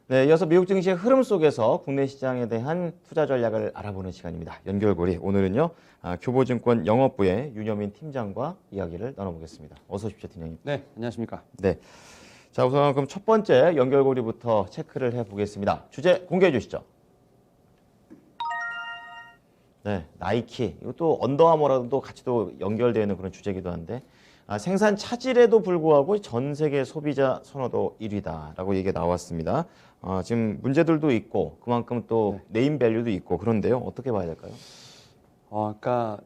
네, 이어서 미국 증시의 흐름 속에서 국내 시장에 대한 투자 전략을 알아보는 시간입니다. 연결고리 오늘은요, 교보증권 영업부의 윤여민 팀장과 이야기를 나눠보겠습니다. 어서 오십시오, 팀장님. 네, 안녕하십니까. 네, 자 우선 그럼 첫 번째 연결고리부터 체크를 해보겠습니다. 주제 공개해 주시죠. 네, 나이키. 이것도 언더아머라도 같이 또 연결되어 있는 그런 주제이기도 한데 생산 차질에도 불구하고 전 세계 소비자 선호도 1위다라고 얘기가 나왔습니다. 지금 문제들도 있고 그만큼 또 네임 밸류도 있고 그런데요. 어떻게 봐야 될까요? 그러니까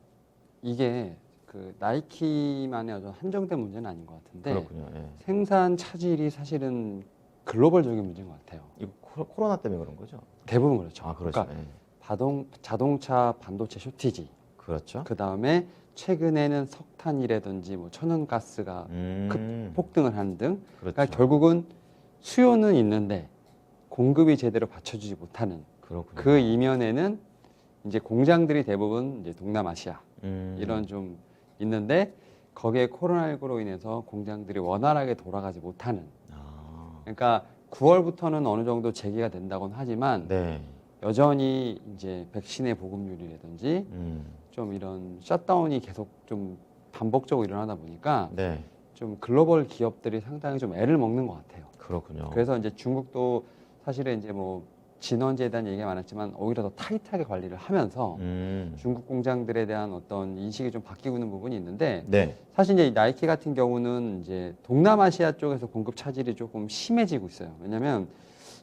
이게 그 나이키만의 아주 한정된 문제는 아닌 것 같은데 그렇군요. 예. 생산 차질이 사실은 글로벌적인 문제인 것 같아요. 이거 코로나 때문에 그런 거죠? 대부분 그렇죠. 그렇죠. 그러니까 예. 자동차 반도체 쇼티지. 그렇죠. 그 다음에 최근에는 석탄이라든지 뭐 천연가스가 폭등을 하는 등. 그렇죠. 그러니까 결국은 수요는 있는데 공급이 제대로 받쳐주지 못하는. 그렇군요. 그 이면에는 이제 공장들이 대부분 이제 동남아시아 이런 좀 있는데 거기에 코로나19로 인해서 공장들이 원활하게 돌아가지 못하는. 그러니까 9월부터는 어느 정도 재개가 된다고는 하지만 네. 여전히 이제 백신의 보급률이라든지 좀 이런 셧다운이 계속 좀 반복적으로 일어나다 보니까 네. 좀 글로벌 기업들이 상당히 좀 애를 먹는 것 같아요. 그렇군요. 그래서 이제 중국도 사실은 이제 뭐 진원제에 대한 얘기가 많았지만 오히려 더 타이트하게 관리를 하면서 중국 공장들에 대한 어떤 인식이 좀 바뀌고 있는 부분이 있는데 네. 사실 이제 나이키 같은 경우는 이제 동남아시아 쪽에서 공급 차질이 조금 심해지고 있어요. 왜냐하면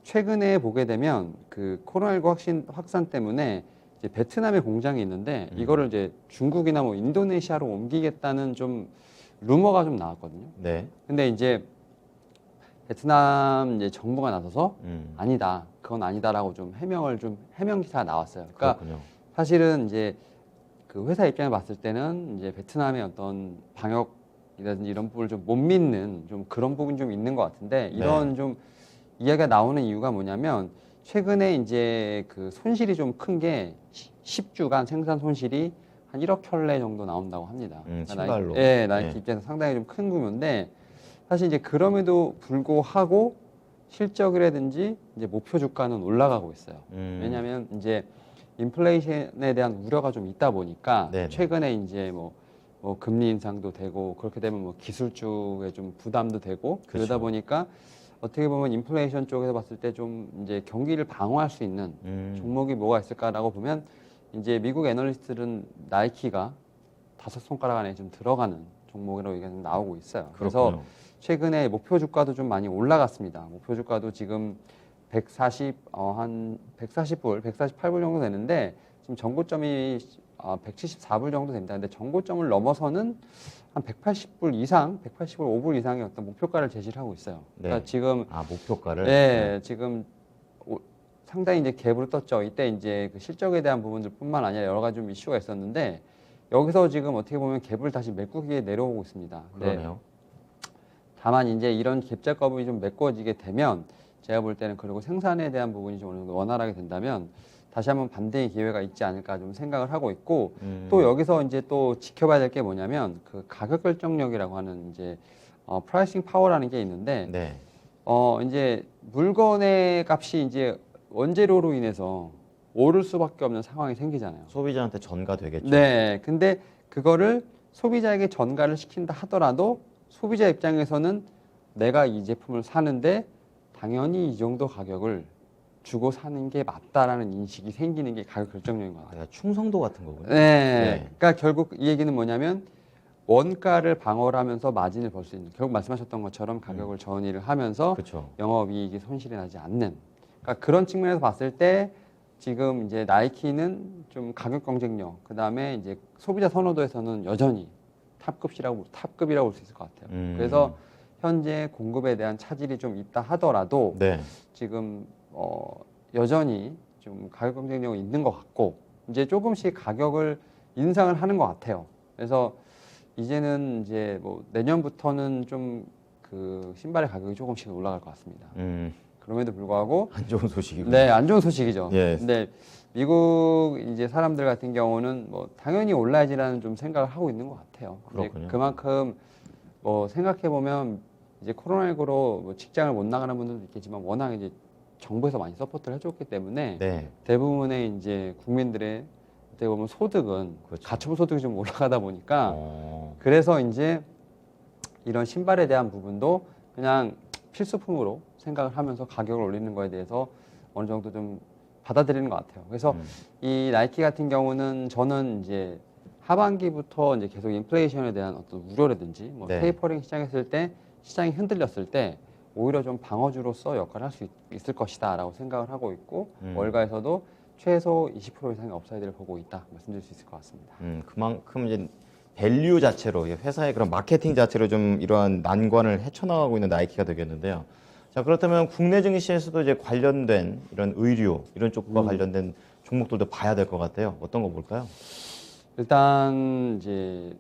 최근에 보게 되면 그 코로나19 확산 때문에 이제 베트남에 공장이 있는데 이거를 이제 중국이나 뭐 인도네시아로 옮기겠다는 좀 루머가 좀 나왔거든요. 네. 근데 이제 베트남 이제 정부가 나서서 아니다, 그건 아니다라고 좀 해명 기사가 나왔어요. 그러니까 그렇군요. 사실은 이제 그 회사 입장에 봤을 때는 이제 베트남의 어떤 방역이라든지 이런 부분을 좀 못 믿는 좀 그런 부분이 좀 있는 것 같은데 이런 좀 이야기가 나오는 이유가 뭐냐면 최근에 이제 그 손실이 좀 큰 게 10주간 생산 손실이 한 1억 켤레 정도 나온다고 합니다. 신발로. 나이키 입장에서 상당히 좀 큰 규모인데 사실 이제 그럼에도 불구하고 실적이라든지 이제 목표 주가는 올라가고 있어요. 왜냐하면 이제 인플레이션에 대한 우려가 좀 있다 보니까 네네. 최근에 이제 뭐 금리 인상도 되고 그렇게 되면 뭐 기술 쪽에 좀 부담도 되고 그러다 그렇죠. 보니까 어떻게 보면 인플레이션 쪽에서 봤을 때 좀 이제 경기를 방어할 수 있는 종목이 뭐가 있을까라고 보면 이제 미국 애널리스트들은 나이키가 5손가락 안에 좀 들어가는 종목이라고 얘기가 좀 나오고 있어요. 그래서 그렇군요. 최근에 목표 주가도 좀 많이 올라갔습니다. 목표 주가도 지금 140불, 148불 정도 되는데 지금 정고점이 174불 정도 된다. 근데 정고점을 넘어서는 한 180불 이상, 180불 5불 이상의 어떤 목표가를 제시를 하고 있어요. 그러니까 네. 지금 목표가를. 네, 지금 상당히 이제 갭으로 떴죠. 이때 이제 그 실적에 대한 부분들뿐만 아니라 여러 가지 좀 이슈가 있었는데 여기서 지금 어떻게 보면 갭을 다시 메꾸기에 내려오고 있습니다. 그러네요. 다만 이제 이런 갭 작업이 좀 메꿔지게 되면 제가 볼 때는 그리고 생산에 대한 부분이 좀 어느 정도 원활하게 된다면 다시 한번 반대의 기회가 있지 않을까 좀 생각을 하고 있고 또 여기서 이제 또 지켜봐야 될 게 뭐냐면 그 가격 결정력이라고 하는 이제 프라이싱 파워라는 게 있는데 네. 이제 물건의 값이 이제 원재료로 인해서 오를 수밖에 없는 상황이 생기잖아요. 소비자한테 전가되겠죠. 네. 근데 그거를 소비자에게 전가를 시킨다 하더라도 소비자 입장에서는 내가 이 제품을 사는데 당연히 이 정도 가격을 주고 사는 게 맞다라는 인식이 생기는 게 가격 결정력인 것 같아요. 충성도 같은 거군요. 네. 그러니까 결국 이 얘기는 뭐냐면 원가를 방어를 하면서 마진을 벌 수 있는 결국 말씀하셨던 것처럼 가격을 전이를 하면서 그렇죠. 영업이익이 손실이 나지 않는 그러니까 그런 측면에서 봤을 때 지금 이제 나이키는 좀 가격 경쟁력 그다음에 이제 소비자 선호도에서는 여전히 탑급이라고 볼 수 있을 것 같아요. 그래서 현재 공급에 대한 차질이 좀 있다 하더라도 네. 지금 여전히 좀 가격 경쟁력이 있는 것 같고 이제 조금씩 가격을 인상을 하는 것 같아요. 그래서 이제는 이제 뭐 내년부터는 좀 그 신발의 가격이 조금씩 올라갈 것 같습니다. 그럼에도 불구하고 안 좋은 소식이고. 네, 안 좋은 소식이죠. 예. 근데 미국 이제 사람들 같은 경우는 뭐 당연히 올라야지라는 좀 생각을 하고 있는 것 같아요. 근데 그렇군요. 그만큼 뭐 생각해 보면 이제 코로나19로 뭐 직장을 못 나가는 분들도 있겠지만 워낙 이제 정부에서 많이 서포트를 해줬기 때문에 네. 대부분의 이제 국민들의 어떻게 보면 소득은 그렇죠. 가처분 소득이 좀 올라가다 보니까 어. 그래서 이제 이런 신발에 대한 부분도 그냥 필수품으로 생각을 하면서 가격을 올리는 거에 대해서 어느 정도 좀 받아들이는 것 같아요. 그래서 이 나이키 같은 경우는 저는 이제 하반기부터 이제 계속 인플레이션에 대한 어떤 우려라든지 뭐 네. 테이퍼링 시작했을 때 시장이 흔들렸을 때 오히려 좀 방어주로서 역할을 할 수 있을 것이다라고 생각을 하고 있고 월가에서도 최소 20% 이상의 업사이드를 보고 있다 말씀드릴 수 있을 것 같습니다. 그만큼 이제 밸류 자체로 회사의 그런 마케팅 자체로 좀 이러한 난관을 헤쳐나가고 있는 나이키가 되겠는데요. 자, 그렇다면 국내 증시에서도 이제 관련된 이런 의류 이런 쪽과 관련된 종목들도 봐야 될 것 같아요. 어떤 거 볼까요? 일단 이제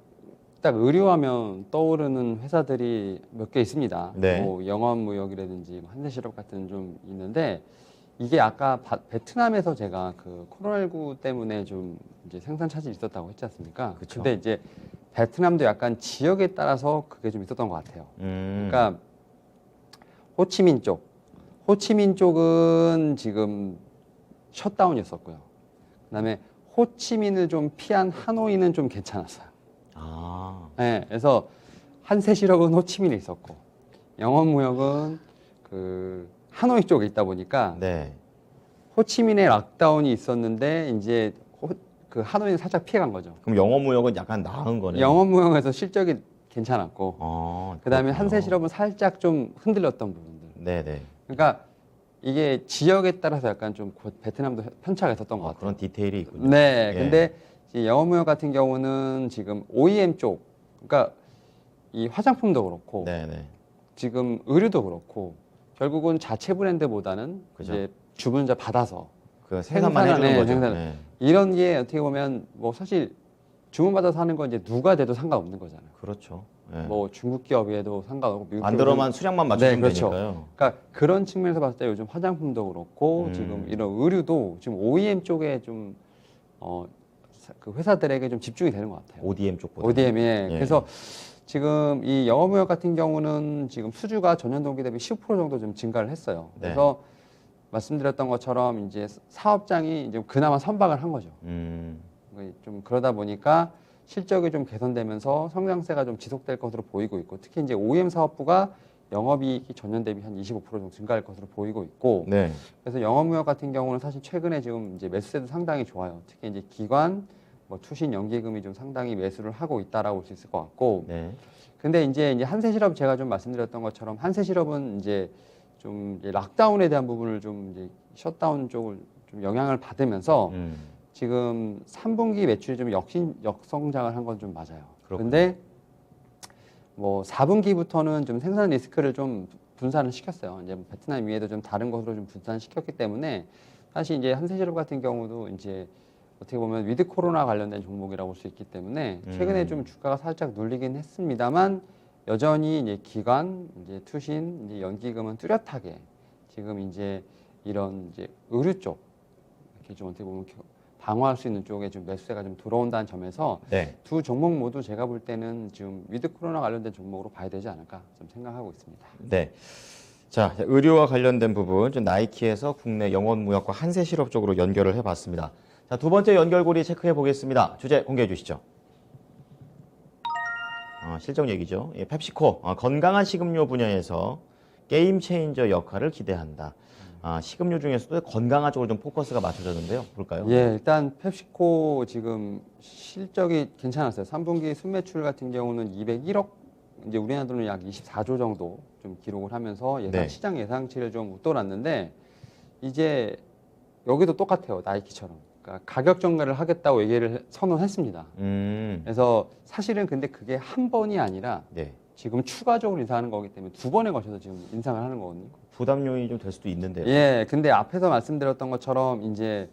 딱 의류하면 떠오르는 회사들이 몇 개 있습니다. 네. 뭐 영암무역이라든지 뭐 한세실업 같은 좀 있는데 이게 아까 베트남에서 제가 그 코로나19 때문에 좀 이제 생산 차질이 있었다고 했지 않습니까? 그쵸. 근데 이제 베트남도 약간 지역에 따라서 그게 좀 있었던 것 같아요. 그러니까 호치민 쪽은 지금 셧다운이었었고요. 그다음에 호치민을 좀 피한 하노이는 좀 괜찮았어요. 아, 네, 그래서 한세실업은 호치민에 있었고 영업무역은 그 하노이 쪽에 있다 보니까 네. 호치민에 락다운이 있었는데 이제 그 하노이는 살짝 피해간 거죠. 그럼 영어무역은 약간 나은 거네요. 영업무역에서 실적이 괜찮았고 그다음에 그렇군요. 한세실업은 살짝 좀 흔들렸던 부분들. 네네. 그러니까 이게 지역에 따라서 약간 좀 베트남도 편차가 있었던 것 같아요. 그런 디테일이 있군요. 네, 예. 근데 이제 영업무역 같은 경우는 지금 OEM 쪽, 그러니까 이 화장품도 그렇고 네네. 지금 의류도 그렇고 결국은 자체 브랜드보다는 그죠. 이제 주문자 받아서 그 생산만 해주는 거죠. 생산. 네. 이런 게 어떻게 보면 뭐 사실 주문 받아서 하는 건 이제 누가 돼도 상관없는 거잖아요. 그렇죠. 예. 뭐 중국 기업이어도 상관없고 미국 만들어만 수량만 맞추면 네, 그렇죠. 되니까요. 그러니까 그런 측면에서 봤을 때 요즘 화장품도 그렇고 지금 이런 의류도 지금 OEM 쪽에 좀 그 회사들에게 좀 집중이 되는 것 같아요. ODM 쪽보다. ODM에. 예. 그래서 지금 이 영업무역 같은 경우는 지금 수주가 전년 동기 대비 15% 정도 좀 증가를 했어요. 네. 그래서 말씀드렸던 것처럼 이제 사업장이 이제 그나마 선방을 한 거죠. 좀 그러다 보니까 실적이 좀 개선되면서 성장세가 좀 지속될 것으로 보이고 있고 특히 이제 OEM 사업부가 영업이익이 전년 대비 한 25% 정도 증가할 것으로 보이고 있고 네. 그래서 영업무역 같은 경우는 사실 최근에 지금 이제 매수세도 상당히 좋아요. 특히 이제 기관, 뭐 투신, 연기금이 좀 상당히 매수를 하고 있다라고 볼 수 있을 것 같고. 네. 근데 이제 한세실업 제가 좀 말씀드렸던 것처럼 한세실업은 이제 좀 이제 락다운에 대한 부분을 좀 이제 셧다운 쪽을 좀 영향을 받으면서 지금 3분기 매출이 좀 역성장을 한 건 좀 맞아요. 그렇군요. 그런데 뭐 4분기부터는 좀 생산 리스크를 좀 분산을 시켰어요. 이제 베트남 위에도 좀 다른 곳으로 좀 분산시켰기 때문에 사실 이제 한세실업 같은 경우도 이제 어떻게 보면 위드 코로나 관련된 종목이라고 볼 수 있기 때문에 최근에 좀 주가가 살짝 눌리긴 했습니다만 여전히 이제 기관, 이제 투신, 이제 연기금은 뚜렷하게 지금 이제 이런 이제 의류 쪽 이렇게 좀 어떻게 보면 방어할 수 있는 쪽에 좀 매수세가 좀 들어온다는 점에서 네. 두 종목 모두 제가 볼 때는 지금 위드 코로나 관련된 종목으로 봐야 되지 않을까 좀 생각하고 있습니다. 네. 자, 의료와 관련된 부분, 좀 나이키에서 국내 영원무역과 한세실업 쪽으로 연결을 해봤습니다. 자, 두 번째 연결고리 체크해 보겠습니다. 주제 공개해 주시죠. 실적 얘기죠. 예, 펩시코, 건강한 식음료 분야에서 게임 체인저 역할을 기대한다. 식음료 중에서도 건강한 쪽을 좀 포커스가 맞춰졌는데요. 볼까요? 예, 일단 펩시코 지금 실적이 괜찮았어요. 3분기 순매출 같은 경우는 201억, 이제 우리나라 돈으로 약 24조 정도 좀 기록을 하면서 네. 시장 예상치를 좀 웃돌았는데 이제 여기도 똑같아요. 나이키처럼. 그러니까 가격 정가를 하겠다고 얘기를 선언했습니다. 그래서 사실은 근데 그게 한 번이 아니라 네. 지금 추가적으로 인상하는 거기 때문에 두 번에 걸쳐서 지금 인상을 하는 거거든요. 부담 요인이 좀 될 수도 있는데요. 예, 근데 앞에서 말씀드렸던 것처럼 이제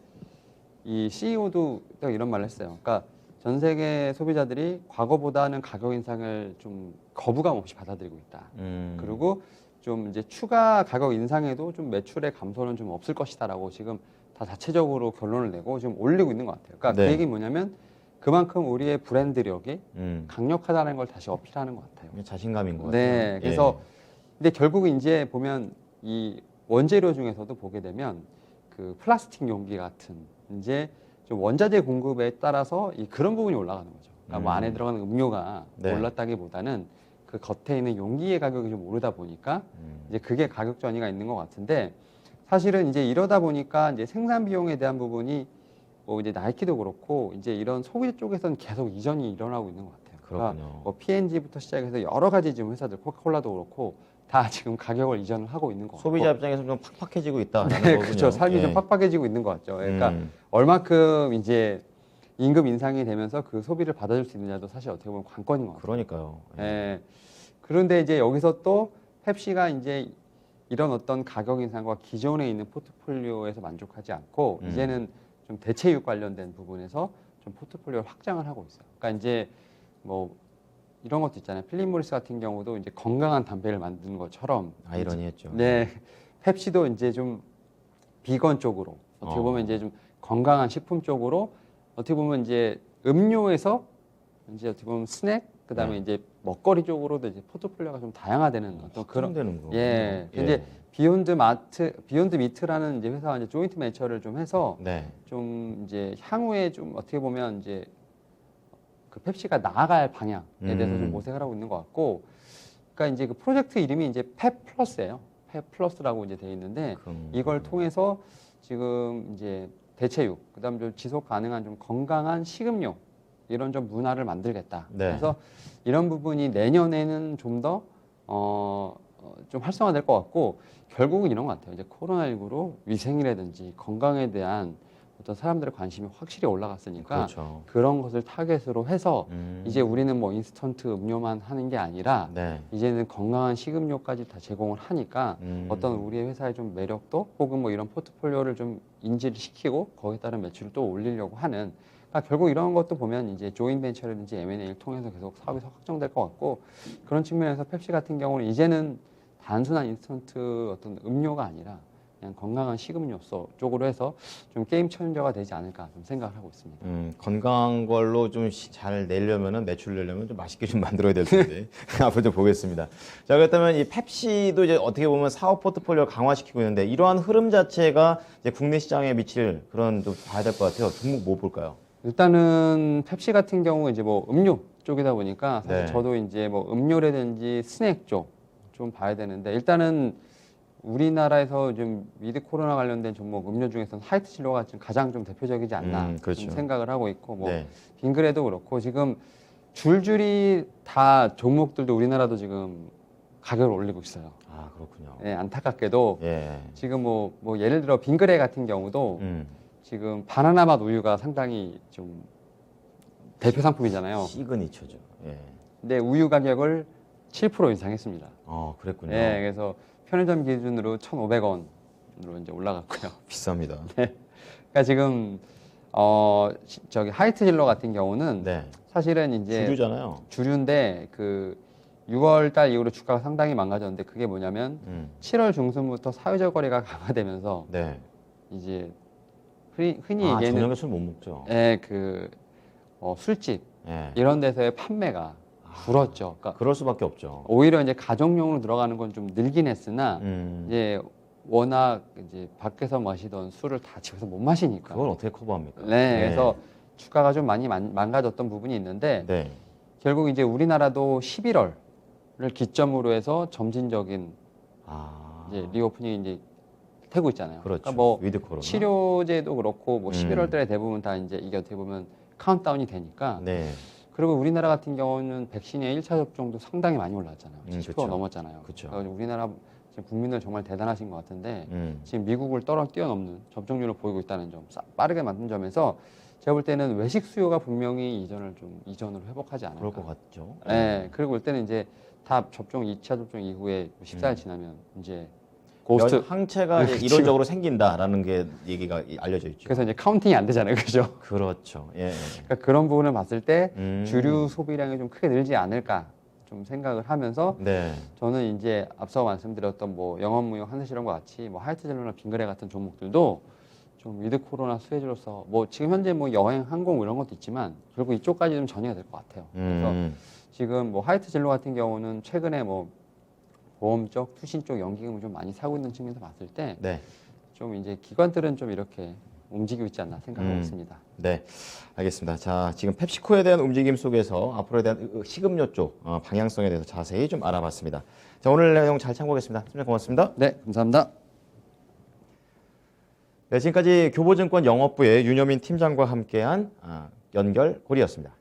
이 CEO도 이런 말을 했어요. 그러니까 전 세계 소비자들이 과거보다는 가격 인상을 좀 거부감 없이 받아들이고 있다. 그리고 좀 이제 추가 가격 인상에도 좀 매출의 감소는 좀 없을 것이다라고 지금 다 자체적으로 결론을 내고 지금 올리고 있는 것 같아요. 그러니까 네. 그 얘기 뭐냐면 그만큼 우리의 브랜드력이 강력하다는 걸 다시 어필하는 것 같아요. 자신감인 것 같아요. 네, 그래서 근데 결국은 이제 보면 이 원재료 중에서도 보게 되면 그 플라스틱 용기 같은 이제 좀 원자재 공급에 따라서 그런 부분이 올라가는 거죠. 그러니까 뭐 안에 들어가는 음료가 네. 올랐다기보다는 그 겉에 있는 용기의 가격이 좀 오르다 보니까 이제 그게 가격 전이가 있는 것 같은데 사실은 이제 이러다 보니까 이제 생산 비용에 대한 부분이 뭐 이제 나이키도 그렇고 이제 이런 소비 쪽에서는 계속 이전이 일어나고 있는 것 같아요. 그렇군요. 뭐 P&G부터 시작해서 여러 가지 지금 회사들 코카콜라도 그렇고 다 지금 가격을 이전을 하고 있는 것 같고 소비자 입장에서 좀 팍팍해지고 있다라는 네, 거군요. 그렇죠. 삶이 좀 팍팍해지고 있는 것 같죠. 그러니까 음. 얼마큼 이제 임금 인상이 되면서 그 소비를 받아줄 수 있느냐도 사실 어떻게 보면 관건인 것 같아요. 그러니까요. 예. 그런데 이제 여기서 또 펩시가 이제 이런 어떤 가격 인상과 기존에 있는 포트폴리오에서 만족하지 않고 이제는 좀 대체육 관련된 부분에서 좀 포트폴리오를 확장을 하고 있어요. 그러니까 이제 뭐 이런 것도 있잖아요. 필립 모리스 같은 경우도 이제 건강한 담배를 만드는 것처럼 아이러니했죠. 네, 펩시도 이제 좀 비건 쪽으로 어떻게 보면 이제 좀 건강한 식품 쪽으로 어떻게 보면 이제 음료에서 이제 어떻게 보면 스낵 그다음에 이제 먹거리 쪽으로도 이제 포트폴리오가 좀 다양화되는 어떤 그런 되는 거. 예. 이제 비욘드 미트라는 이제 회사와 이제 조인트 벤처를 좀 해서 네. 좀 이제 향후에 좀 어떻게 보면 이제 그 펩시가 나아갈 방향에 대해서 좀 모색을 하고 있는 것 같고, 그러니까 이제 그 프로젝트 이름이 이제 펩 플러스예요. 펩 플러스라고 이제 돼 있는데 이걸 통해서 지금 이제 대체육, 그다음 좀 지속 가능한 좀 건강한 식음료 이런 좀 문화를 만들겠다. 네. 그래서 이런 부분이 내년에는 좀 더 좀 활성화될 것 같고 결국은 이런 것 같아요. 이제 코로나19로 위생이라든지 건강에 대한 어떤 사람들의 관심이 확실히 올라갔으니까 그렇죠. 그런 것을 타겟으로 해서 이제 우리는 뭐 인스턴트 음료만 하는 게 아니라 네. 이제는 건강한 식음료까지 다 제공을 하니까 어떤 우리의 회사의 좀 매력도 혹은 뭐 이런 포트폴리오를 좀 인지를 시키고 거기에 따른 매출을 또 올리려고 하는 그러니까 결국 이런 것도 보면 이제 조인 벤처라든지 M&A를 통해서 계속 사업이 확정될 것 같고 그런 측면에서 펩시 같은 경우는 이제는 단순한 인스턴트 어떤 음료가 아니라 그냥 건강한 식음료소 쪽으로 해서 좀 게임 체인저가 되지 않을까 좀 생각을 하고 있습니다. 건강한 걸로 좀 잘 내려면은 매출 내려면 좀 맛있게 좀 만들어야 될 텐데 앞으로 좀 보겠습니다. 자 그렇다면 이 펩시도 이제 어떻게 보면 사업 포트폴리오 강화시키고 있는데 이러한 흐름 자체가 이제 국내 시장에 미칠 그런 좀 봐야 될 것 같아요. 종목 뭐 볼까요? 일단은 펩시 같은 경우 이제 뭐 음료 쪽이다 보니까 사실 네. 저도 이제 뭐 음료라든지 스낵 쪽 좀 봐야 되는데 일단은 우리나라에서 좀 위드 코로나 관련된 종목 음료 중에서는 하이트 진로가 지금 가장 좀 대표적이지 않나 그렇죠. 좀 생각을 하고 있고 뭐 네. 빙그레도 그렇고 지금 줄줄이 다 종목들도 우리나라도 지금 가격을 올리고 있어요. 아 그렇군요. 네, 안타깝게도 예. 지금 뭐 예를 들어 빙그레 같은 경우도 지금 바나나 맛 우유가 상당히 좀 대표 상품이잖아요. 시그니처죠. 예. 근데 우유 가격을 7% 인상했습니다. 그랬군요. 네, 그래서 편의점 기준으로 1,500원으로 이제 올라갔고요. 비쌉니다. 그러니까 지금 저기 하이트 힐러 같은 경우는 네. 사실은 이제 주류잖아요. 주류인데 그 6월 달 이후로 주가가 상당히 망가졌는데 그게 뭐냐면 7월 중순부터 사회적 거리가 강화되면서 네. 이제 흔히 아 얘기하는 저녁에 술 못 먹죠. 예, 그 술집 예. 이런 데서의 판매가 줄었죠. 그러니까 그럴 수밖에 없죠. 오히려 이제 가정용으로 들어가는 건 좀 늘긴 했으나 이제 워낙 이제 밖에서 마시던 술을 다 집에서 못 마시니까. 그걸 어떻게 커버합니까? 네, 그래서 주가가 좀 많이 망가졌던 부분이 있는데 네. 결국 이제 우리나라도 11월을 기점으로 해서 점진적인 이제 리오프닝이 이제 되고 있잖아요. 그렇죠. 그러니까 뭐 위드 코로나. 치료제도 그렇고 뭐 11월 달에 대부분 다 이제 이게 어떻게 보면 카운트다운이 되니까 네. 그리고 우리나라 같은 경우는 백신의 1차 접종도 상당히 많이 올랐잖아요. 70% 그쵸. 넘었잖아요. 그쵸. 그래서 우리나라 지금 국민들 정말 대단하신 것 같은데 지금 미국을 뛰어넘는 접종률을 보이고 있다는 점, 빠르게 만든 점에서 제가 볼 때는 외식 수요가 분명히 이전으로 회복하지 않을까. 그럴 것 같죠. 네. 그리고 올 때는 이제 다 접종 2차 접종 이후에 14일 지나면 이제 고스트 항체가 이제 이론적으로 생긴다라는 게 얘기가 알려져 있죠. 그래서 이제 카운팅이 안 되잖아요, 그죠? 그렇죠. 예. 그러니까 그런 부분을 봤을 때 주류 소비량이 좀 크게 늘지 않을까 좀 생각을 하면서 네. 저는 이제 앞서 말씀드렸던 뭐 영업무역 한세실험과 같이 뭐 하이트젤로나 빙그레 같은 종목들도 좀 위드 코로나 수혜주로서 뭐 지금 현재 뭐 여행, 항공 이런 것도 있지만 결국 이쪽까지 좀 전이가 될 것 같아요. 그래서 지금 뭐 하이트젤로 같은 경우는 최근에 뭐 보험 쪽, 투신 쪽 연기금을 좀 많이 사고 있는 측면에서 봤을 때 좀 네. 이제 기관들은 좀 이렇게 움직이고 있지 않나 생각하고 있습니다. 네, 알겠습니다. 자, 지금 펩시코에 대한 움직임 속에서 앞으로에 대한 식음료 쪽 방향성에 대해서 자세히 좀 알아봤습니다. 자, 오늘 내용 잘 참고하겠습니다. 팀장 고맙습니다. 네, 감사합니다. 네, 지금까지 교보증권 영업부의 윤여민 팀장과 함께한 연결고리였습니다.